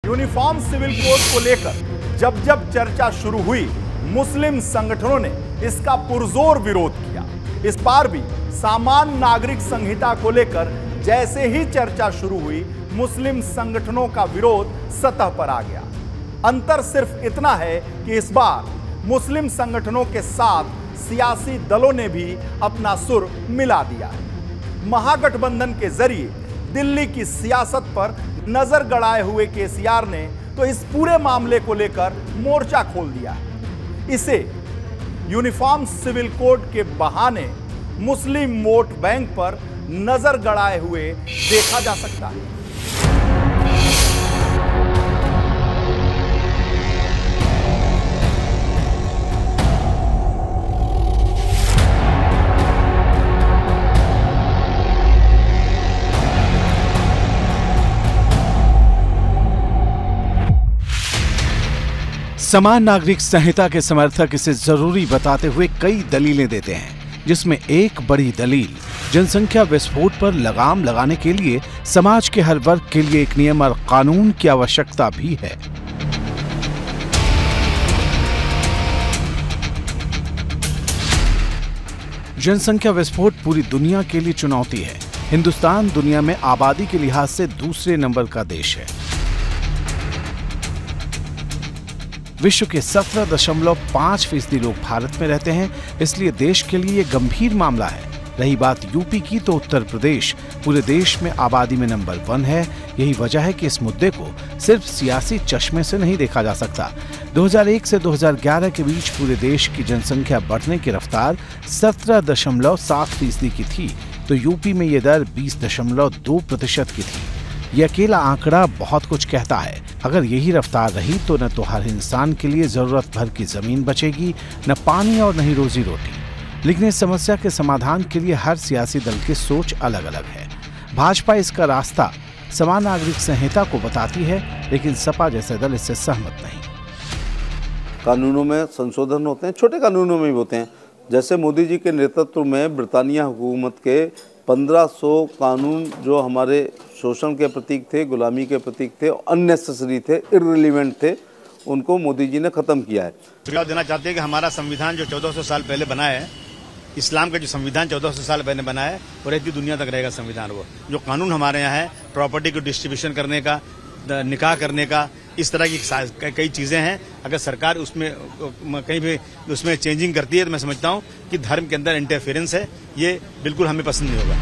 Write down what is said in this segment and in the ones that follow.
Uniform civil code को लेकर जब जब चर्चा शुरू हुई, मुस्लिम संगठनों ने इसका पुरजोर विरोध किया। इस बार भी सामान्य नागरिक संहिता को लेकर जैसे ही चर्चा शुरू हुई, मुस्लिम संगठनों का विरोध सतह पर आ गया। अंतर सिर्फ इतना है कि इस बार मुस्लिम संगठनों के साथ सियासी दलों ने भी अपना सुर मिला दिया है। महागठबंधन के जरिए दिल्ली की सियासत पर नजर गड़ाए हुए केसीआर ने तो इस पूरे मामले को लेकर मोर्चा खोल दिया है। इसे यूनिफॉर्म सिविल कोड के बहाने मुस्लिम वोट बैंक पर नजर गड़ाए हुए देखा जा सकता है। समान नागरिक संहिता के समर्थक इसे जरूरी बताते हुए कई दलीलें देते हैं, जिसमें एक बड़ी दलील जनसंख्या विस्फोट पर लगाम लगाने के लिए समाज के हर वर्ग के लिए एक नियम और कानून की आवश्यकता भी है। जनसंख्या विस्फोट पूरी दुनिया के लिए चुनौती है। हिंदुस्तान दुनिया में आबादी के लिहाज से दूसरे नंबर का देश है। विश्व के 17.5% लोग भारत में रहते हैं, इसलिए देश के लिए यह गंभीर मामला है। रही बात यूपी की, तो उत्तर प्रदेश पूरे देश में आबादी में नंबर 1 है। यही वजह है कि इस मुद्दे को सिर्फ सियासी चश्मे से नहीं देखा जा सकता। 2001 से 2011 के बीच पूरे देश की जनसंख्या बढ़ने की रफ्तार 17.7% की थी, तो यूपी में यह दर 20.2% की थी। यह अकेला आंकड़ा बहुत कुछ कहता है। अगर यही रफ्तार रही तो न तो हर इंसान के लिए जरूरत भर की जमीन बचेगी, न पानी और न ही रोजी रोटी। लेकिन इस समस्या के समाधान के लिए हर सियासी दल की सोच अलग अलग है। भाजपा इसका रास्ता समान नागरिक संहिता को बताती है, लेकिन सपा जैसे दल इससे सहमत नहीं। कानूनों में संशोधन होते हैं, छोटे कानूनों में भी होते हैं। जैसे मोदी जी के नेतृत्व में ब्रिटानिया हुकूमत के 1500 कानून जो हमारे शोषण के प्रतीक थे, गुलामी के प्रतीक थे, अननेसेसरी थे, इररिलेवेंट थे, उनको मोदी जी ने ख़त्म किया है। सुझाव देना चाहते हैं कि हमारा संविधान जो 1400 साल पहले बना है, इस्लाम का जो संविधान 1400 साल पहले बना है, और रहती दुनिया तक रहेगा संविधान। वो जो कानून हमारे यहाँ है, प्रॉपर्टी को डिस्ट्रीब्यूशन करने का, निकाह करने का, इस तरह की कई चीज़ें हैं। अगर सरकार उसमें कहीं भी उसमें चेंजिंग करती है, तो मैं समझता हूँ कि धर्म के अंदर इंटरफेरेंस है। ये बिल्कुल हमें पसंद नहीं होगा।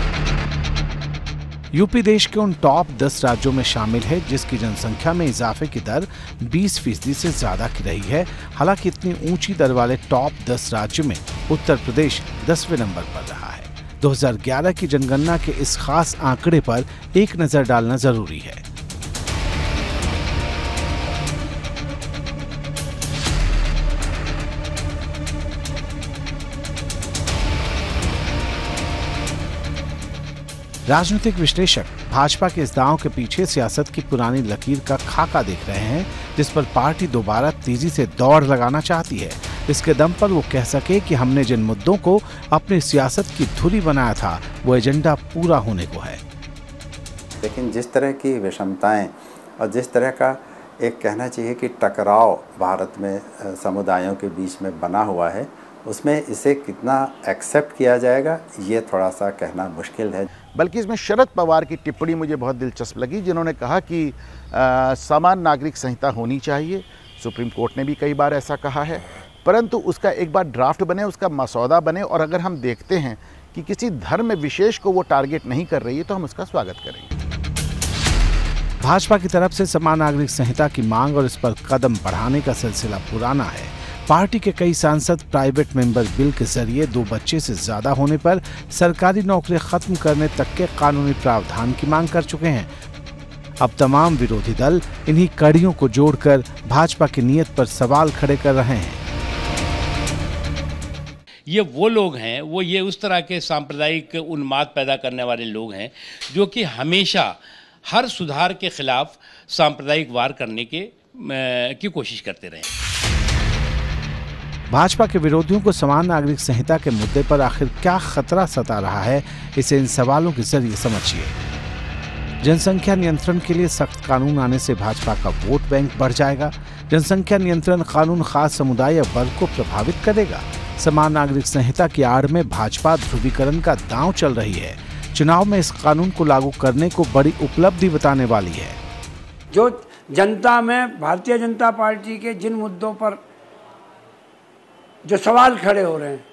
यूपी देश के उन टॉप 10 राज्यों में शामिल है जिसकी जनसंख्या में इजाफे की दर 20% से ज्यादा की रही है। हालांकि इतनी ऊंची दर वाले टॉप 10 राज्यों में उत्तर प्रदेश 10वें नंबर पर रहा है। 2011 की जनगणना के इस खास आंकड़े पर एक नजर डालना जरूरी है। राजनीतिक विश्लेषक भाजपा के इस दांव के पीछे सियासत की पुरानी लकीर का खाका देख रहे हैं, जिस पर पार्टी दोबारा तेजी से दौड़ लगाना चाहती है। इसके दम पर वो कह सके कि हमने जिन मुद्दों को अपनी सियासत की धुरी बनाया था, वो एजेंडा पूरा होने को है। लेकिन जिस तरह की विषमताएं और जिस तरह का एक कहना चाहिए कि टकराव भारत में समुदायों के बीच में बना हुआ है, उसमें इसे कितना एक्सेप्ट किया जाएगा, ये थोड़ा सा कहना मुश्किल है। बल्कि इसमें शरद पवार की टिप्पणी मुझे बहुत दिलचस्प लगी, जिन्होंने कहा कि समान नागरिक संहिता होनी चाहिए। सुप्रीम कोर्ट ने भी कई बार ऐसा कहा है, परंतु उसका एक बार ड्राफ्ट बने, उसका मसौदा बने, और अगर हम देखते हैं कि किसी धर्म विशेष को वो टारगेट नहीं कर रही है, तो हम उसका स्वागत करेंगे। भाजपा की तरफ से समान नागरिक संहिता की मांग और इस पर कदम बढ़ाने का सिलसिला पुराना है। पार्टी के कई सांसद प्राइवेट मेंबर बिल के जरिए 2 बच्चे से ज्यादा होने पर सरकारी नौकरी खत्म करने तक के कानूनी प्रावधान की मांग कर चुके हैं। अब तमाम विरोधी दल इन्हीं कड़ियों को जोड़कर भाजपा की नीयत पर सवाल खड़े कर रहे हैं। ये वो लोग हैं, वो ये उस तरह के सांप्रदायिक उन्माद पैदा करने वाले लोग हैं जो कि हमेशा हर सुधार के खिलाफ सांप्रदायिक वार करने की कोशिश करते रहे। भाजपा के विरोधियों को समान नागरिक संहिता के मुद्दे पर आखिर क्या खतरा सता रहा है, इसे इन सवालों के जरिए समझिए। जनसंख्या नियंत्रण के लिए सख्त कानून आने से भाजपा का वोट बैंक बढ़ जाएगा। जनसंख्या नियंत्रण कानून खास समुदाय या वर्ग को प्रभावित करेगा। समान नागरिक संहिता की आड़ में भाजपा ध्रुवीकरण का दांव चल रही है। चुनाव में इस कानून को लागू करने को बड़ी उपलब्धि बताने वाली है। जो जनता में भारतीय जनता पार्टी के जिन मुद्दों पर जो सवाल खड़े हो रहे हैं,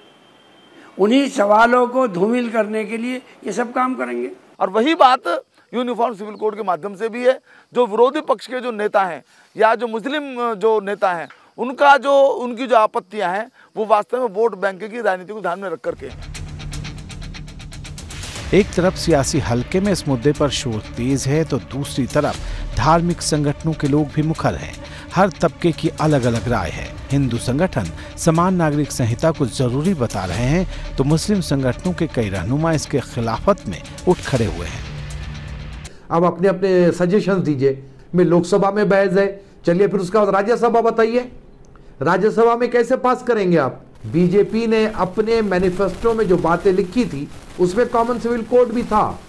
उन्हीं सवालों को धूमिल करने के लिए ये सब काम करेंगे। और वही बात यूनिफॉर्म सिविल कोड के माध्यम से भी है। जो विरोधी पक्ष के जो नेता हैं या जो मुस्लिम जो नेता हैं, उनकी जो आपत्तियां हैं वो वास्तव में वोट बैंक की राजनीति को ध्यान में रख करके। एक तरफ सियासी हलके में इस मुद्दे पर शोर तेज है तो दूसरी तरफ धार्मिक संगठनों के लोग भी मुखर हैं। हर तबके की अलग अलग राय है। हिंदू संगठन समान नागरिक संहिता को जरूरी बता रहे हैं तो मुस्लिम संगठनों के कई रहनुमा इसके खिलाफत में उठ खड़े हुए हैं। अब अपने अपने सजेशन दीजिए। मैं लोकसभा में बहस है, चलिए फिर उसका राज्यसभा बताइए। राज्यसभा में कैसे पास करेंगे आप? बीजेपी ने अपने मैनिफेस्टो में जो बातें लिखी थी उसमें कॉमन सिविल कोड भी था।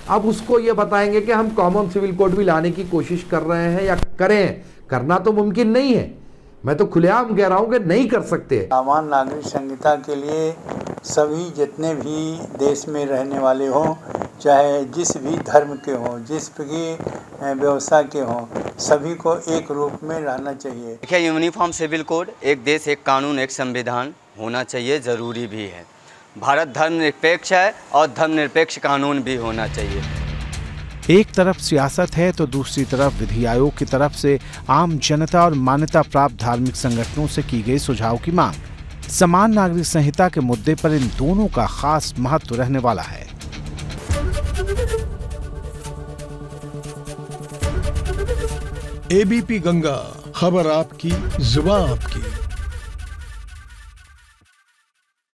अब उसको ये बताएंगे कि हम कॉमन सिविल कोड भी लाने की कोशिश कर रहे हैं या करें। करना तो मुमकिन नहीं है। मैं तो खुलेआम कह रहा हूं कि नहीं कर सकते। समान नागरिक संहिता के लिए सभी जितने भी देश में रहने वाले हों, चाहे जिस भी धर्म के हों, जिस भी व्यवसाय के हों, सभी को एक रूप में रहना चाहिए। देखिए, यूनिफॉर्म सिविल कोड, एक देश एक कानून एक संविधान होना चाहिए, ज़रूरी भी है। भारत धर्मनिरपेक्ष है और धर्मनिरपेक्ष कानून भी होना चाहिए। एक तरफ सियासत है तो दूसरी तरफ विधि आयोग की तरफ से आम जनता और मान्यता प्राप्त धार्मिक संगठनों से की गई सुझाव की मांग। समान नागरिक संहिता के मुद्दे पर इन दोनों का खास महत्व रहने वाला है। एबीपी गंगा, खबर आपकी, जुबान आपकी।